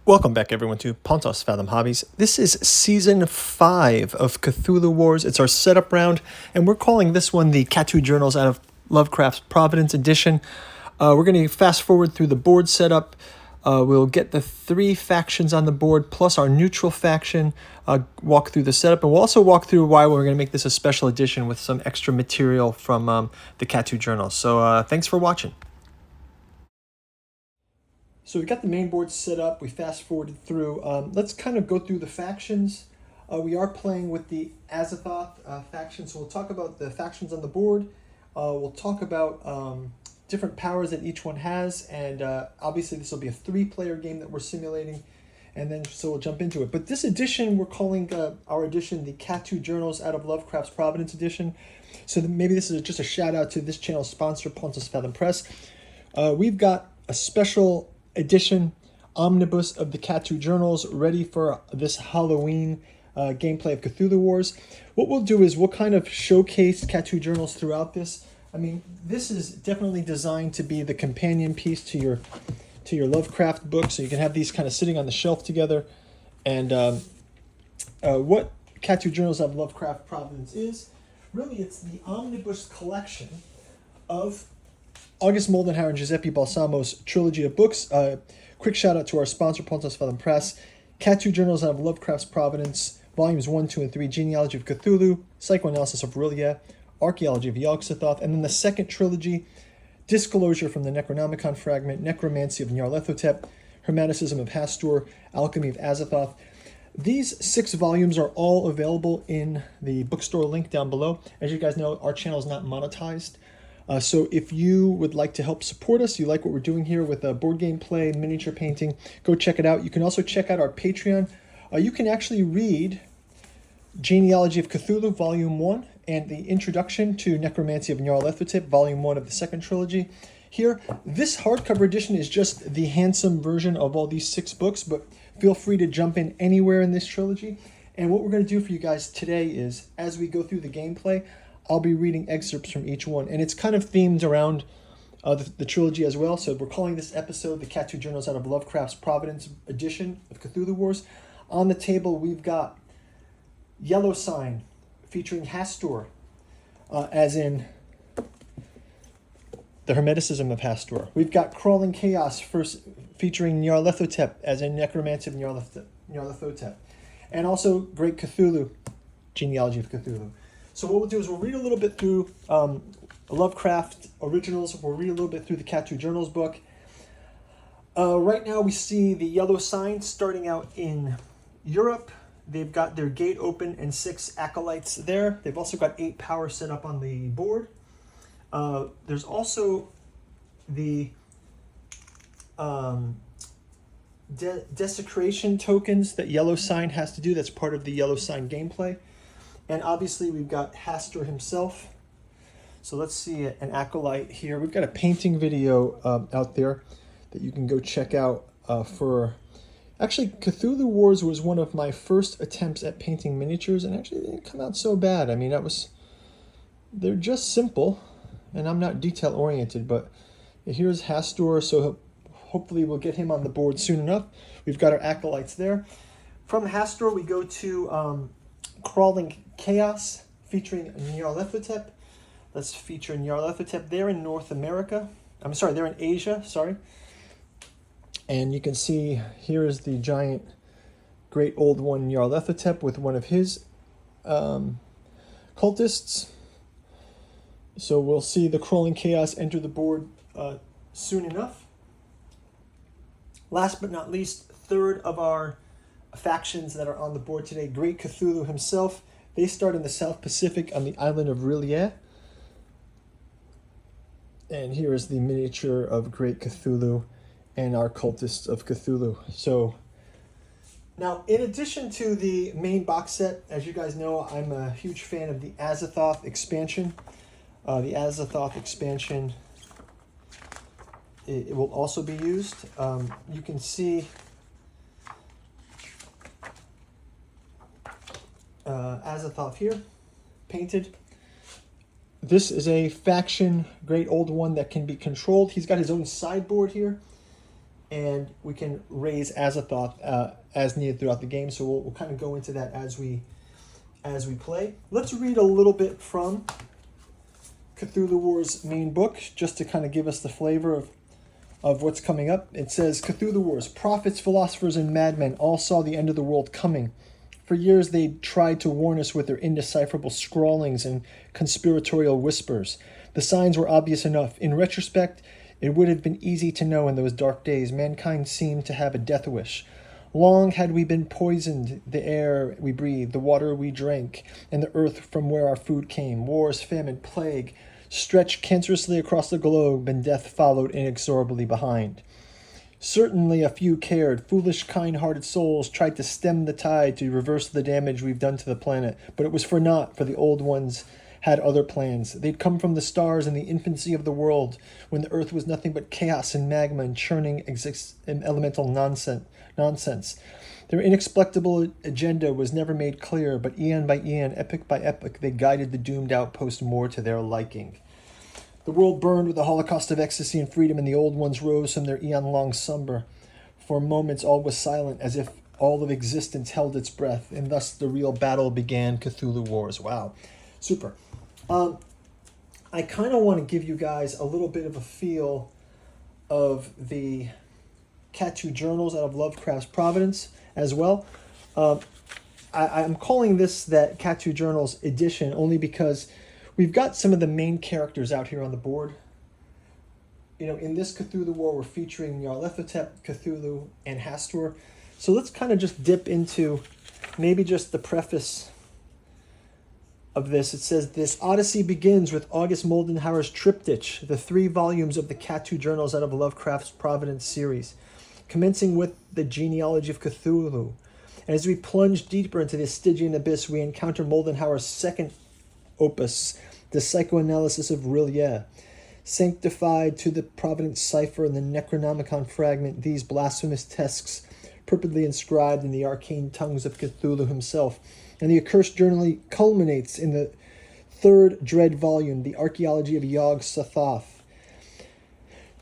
Welcome back, everyone, to Pontos, Fathom, Hobbies. This is Season 5 of Cthulhu Wars. It's our setup round, and we're calling this one the Kathu Journals out of Lovecraft's Providence edition. We're going to fast forward through the board setup. We'll get the 3 factions on the board, plus our neutral faction, walk through the setup, and we'll also walk through why we're going to make this a special edition with some extra material from the Kathu Journals. So thanks for watching. So we got the main board set up. We fast forwarded through. Let's kind of go through the factions. We are playing with the Azathoth faction, so we'll talk about the factions on the board. We'll talk about different powers that each one has, and obviously this will be a 3-player game that we're simulating, and then so we'll jump into it. But this edition, we're calling our edition the Kathu Journals out of Lovecraft's Providence edition. So maybe this is just a shout out to this channel's sponsor, Pontos Fathom Press. We've got a special edition omnibus of the Kathu Journals ready for this Halloween gameplay of Cthulhu Wars. What we'll do is we'll kind of showcase Kathu Journals throughout this. I mean, this is definitely designed to be the companion piece to your Lovecraft book, so you can have these kind of sitting on the shelf together. And what Kathu Journals of Lovecraft Providence is, really it's the omnibus collection of August Moldenhauer and Giuseppe Balsamo's trilogy of books. Quick shout out to our sponsor, Pontos Fathom Press. Kathu Journals out of Lovecraft's Providence, Volumes 1, 2, and 3, Genealogy of Cthulhu, Psychoanalysis of Rillier, Archaeology of Yog-Sothoth, and then the second trilogy, Disclosure from the Necronomicon Fragment, Necromancy of Nyarlathotep, Hermeticism of Hastur, Alchemy of Azathoth. These 6 volumes are all available in the bookstore link down below. As you guys know, our channel is not monetized. So if you would like to help support us, you like what we're doing here with board game play, miniature painting, go check it out. You can also check out our Patreon. You can actually read Genealogy of Cthulhu, Volume 1, and the Introduction to Necromancy of Nyarlathotep, Volume 1 of the second trilogy. Here, this hardcover edition is just the handsome version of all these 6 books, but feel free to jump in anywhere in this trilogy. And what we're going to do for you guys today is, as we go through the gameplay, I'll be reading excerpts from each one, and it's kind of themed around the trilogy as well. So we're calling this episode the Kathu Journals out of Lovecraft's Providence edition of Cthulhu Wars. On the table, we've got Yellow Sign featuring Hastur, as in the Hermeticism of Hastur. We've got Crawling Chaos first featuring Nyarlathotep, as in Necromancy of Nyarlathotep. And also Great Cthulhu, Genealogy of Cthulhu. So what we'll do is we'll read a little bit through Lovecraft originals. We'll read a little bit through the Kathu Journals book. Right now we see the Yellow Sign starting out in Europe. They've got their gate open and 6 acolytes there. They've also got 8 power set up on the board. There's also the desecration tokens that Yellow Sign has to do. That's part of the Yellow Sign gameplay. And obviously we've got Hastur himself. So let's see an acolyte here. We've got a painting video out there that you can go check out for... Actually, Cthulhu Wars was one of my first attempts at painting miniatures, and actually they didn't come out so bad. I mean, they're just simple, and I'm not detail-oriented, but here's Hastur, so hopefully we'll get him on the board soon enough. We've got our acolytes there. From Hastur, we go to Crawling Chaos featuring Nyarlathotep. Let's feature Nyarlathotep. They're in North America. I'm sorry, they're in Asia, sorry. And you can see here is the giant, great old one, Nyarlathotep, with one of his cultists. So we'll see the Crawling Chaos enter the board soon enough. Last but not least, third of our factions that are on the board today, Great Cthulhu himself. They start in the South Pacific on the island of Rillier. And here is the miniature of Great Cthulhu and our cultists of Cthulhu. So now, in addition to the main box set, as you guys know, I'm a huge fan of the Azathoth expansion. The Azathoth expansion, it will also be used. You can see Azathoth here, painted. This is a faction, great old one that can be controlled. He's got his own sideboard here. and we can raise Azathoth as needed throughout the game. So we'll kind of go into that as we play. Let's read a little bit from Cthulhu Wars main book, just to kind of give us the flavor of what's coming up. It says, Cthulhu Wars, prophets, philosophers, and madmen all saw the end of the world coming. For years they tried to warn us with their indecipherable scrawlings and conspiratorial whispers. The signs were obvious enough. In retrospect, it would have been easy to know in those dark days mankind seemed to have a death wish. Long had we been poisoned, the air we breathed, the water we drank, and the earth from where our food came. Wars, famine, plague stretched cancerously across the globe, and death followed inexorably behind. Certainly a few cared. Foolish, kind-hearted souls tried to stem the tide to reverse the damage we've done to the planet, but it was for naught, for the old ones had other plans. They'd come from the stars in the infancy of the world, when the earth was nothing but chaos and magma and churning elemental nonsense. Their inexplicable agenda was never made clear, but eon by eon, epoch by epoch, they guided the doomed outpost more to their liking. The world burned with a holocaust of ecstasy and freedom, and the old ones rose from their eon-long slumber. For moments all was silent, as if all of existence held its breath, and thus the real battle began. Cthulhu Wars. Wow. Super. I kind of want to give you guys a little bit of a feel of the Kathu journals out of Lovecraft's Providence as well. I'm calling this that Kathu Journals edition only because we've got some of the main characters out here on the board. You know, in this Cthulhu War, we're featuring Nyarlathotep, Cthulhu, and Hastur. So let's kind of just dip into maybe just the preface of this. It says, this odyssey begins with August Moldenhauer's triptych, the 3 volumes of the Kathu Journals out of Lovecraft's Providence series, commencing with the genealogy of Cthulhu. And as we plunge deeper into the Stygian abyss, we encounter Moldenhauer's second opus, the psychoanalysis of Rillier. Sanctified to the Providence cipher and the Necronomicon fragment, these blasphemous texts purportedly inscribed in the arcane tongues of Cthulhu himself. And the accursed journal culminates in the 3rd dread volume, the archaeology of Yog-Sothoth.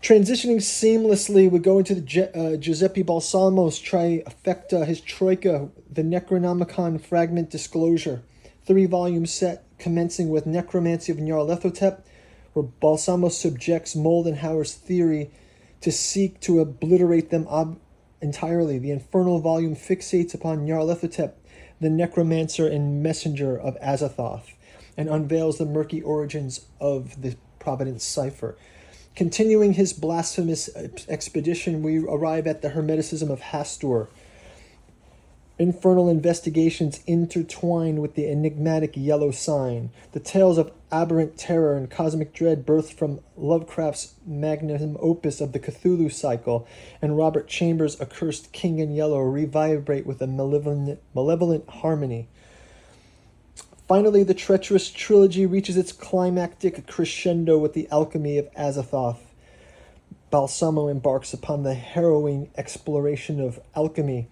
Transitioning seamlessly, we go into the Giuseppe Balsamo's trifecta, his troika, the Necronomicon fragment disclosure. 3-volume set commencing with Necromancy of Nyarlathotep, where Balsamo subjects Moldenhauer's theory to seek to obliterate them entirely. The Infernal volume fixates upon Nyarlathotep, the necromancer and messenger of Azathoth, and unveils the murky origins of the Providence cipher. Continuing his blasphemous expedition, we arrive at the Hermeticism of Hastur. Infernal investigations intertwine with the enigmatic yellow sign. The tales of aberrant terror and cosmic dread birthed from Lovecraft's magnum opus of the Cthulhu cycle and Robert Chambers' accursed King in Yellow revibrate with a malevolent harmony. Finally, the treacherous trilogy reaches its climactic crescendo with the alchemy of Azathoth. Balsamo embarks upon the harrowing exploration of alchemy.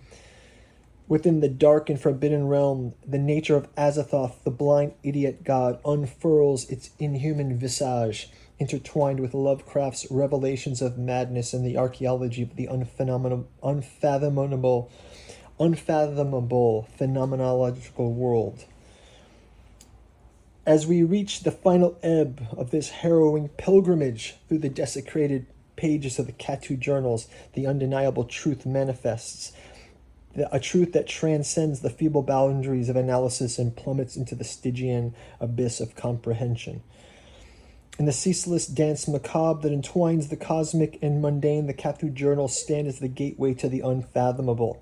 Within the dark and forbidden realm, the nature of Azathoth, the blind idiot god, unfurls its inhuman visage, intertwined with Lovecraft's revelations of madness and the archaeology of the unfathomable phenomenological world. As we reach the final ebb of this harrowing pilgrimage through the desecrated pages of the Kathu journals, the undeniable truth manifests. A truth that transcends the feeble boundaries of analysis and plummets into the Stygian abyss of comprehension. In the ceaseless dance macabre that entwines the cosmic and mundane, the Kathu journals stand as the gateway to the unfathomable.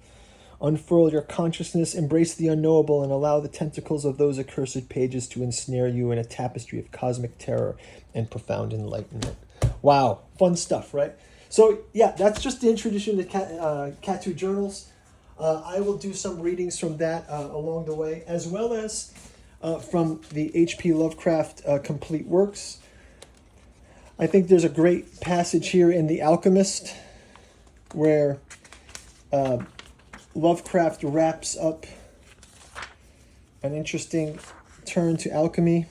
Unfurl your consciousness, embrace the unknowable, and allow the tentacles of those accursed pages to ensnare you in a tapestry of cosmic terror and profound enlightenment. Wow, fun stuff, right? So, yeah, that's just the introduction to Kathu journals. I will do some readings from that along the way, as well as from the H.P. Lovecraft complete works. I think there's a great passage here in The Alchemist where Lovecraft wraps up an interesting turn to alchemy.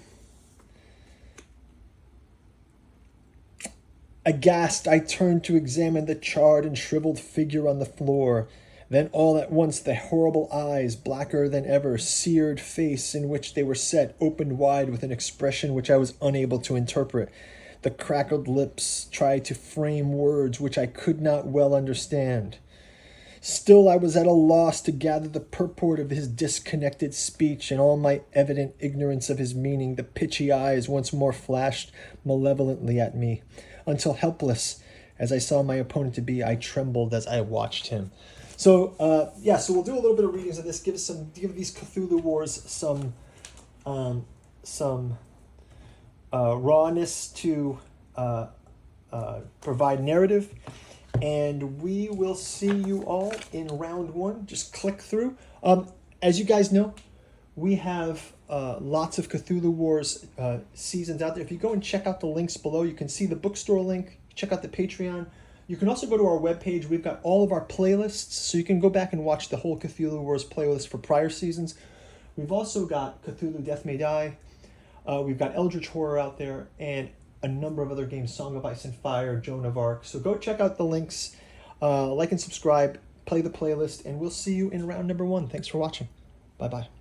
Aghast, I turned to examine the charred and shriveled figure on the floor. Then all at once the horrible eyes, blacker than ever, seared face in which they were set, opened wide with an expression which I was unable to interpret. The crackled lips tried to frame words which I could not well understand. Still I was at a loss to gather the purport of his disconnected speech, and all my evident ignorance of his meaning. The pitchy eyes once more flashed malevolently at me, until helpless as I saw my opponent to be, I trembled as I watched him. So so we'll do a little bit of readings of this. Give these Cthulhu Wars some rawness to provide narrative. And we will see you all in round one. Just click through. As you guys know, we have lots of Cthulhu Wars seasons out there. If you go and check out the links below, you can see the bookstore link. Check out the Patreon. You can also go to our webpage. We've got all of our playlists, so you can go back and watch the whole Cthulhu Wars playlist for prior seasons. We've also got Cthulhu Death May Die. We've got Eldritch Horror out there, and a number of other games, Song of Ice and Fire, Joan of Arc. So go check out the links, like and subscribe, play the playlist, and we'll see you in round number one. Thanks for watching. Bye-bye.